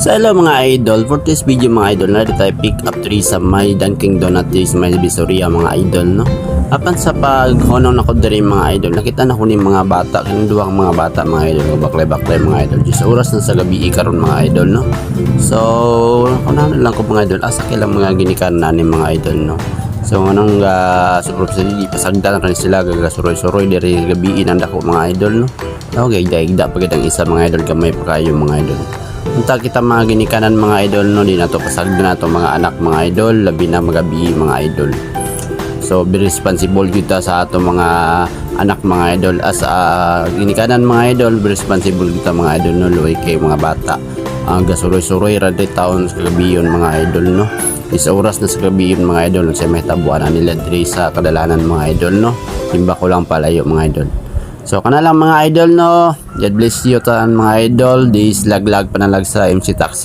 So hello mga idol, for this video mga idol, narito tayo pick up 3 sa may Dunkin Donut sa may Visoria mga idol, no? Apan sa paghonong na ko diri mga idol, nakita na ko ni mga bata, kinuduwang mga bata mga idol, baklay-baklay mga idol. Just oras na sa gabi karon mga idol, no? So, kunahan lang ko mga idol, asa kailang mga ginikanan na ni mga idol, no? So anong suprop sa di pasagdan rin sila gagasuroy-suroy diri gabi inanda ko mga idol, no? Okay, daigda pagid ang isa mga idol gamay pa kayo mga idol. Unta kita mga ginikanan mga idol, no, di na to pasagdan na to mga anak mga idol, labi na magabi mga idol. So be responsible kita sa ato mga anak mga idol as ginikanan mga idol, be responsible kita mga idol, no, luoy kay mga bata. Ang gasuroy-suroy ra di taon sa gabi yon mga idol, no. Isa oras na sa gabi yun mga idol, sa may tabuan nila diri sa kadalanan mga idol, no. Timba ko lang palayo mga idol. So kana lang mga idol, no. God bless you tan mga idol. This laglag panalag sa MC Taxi.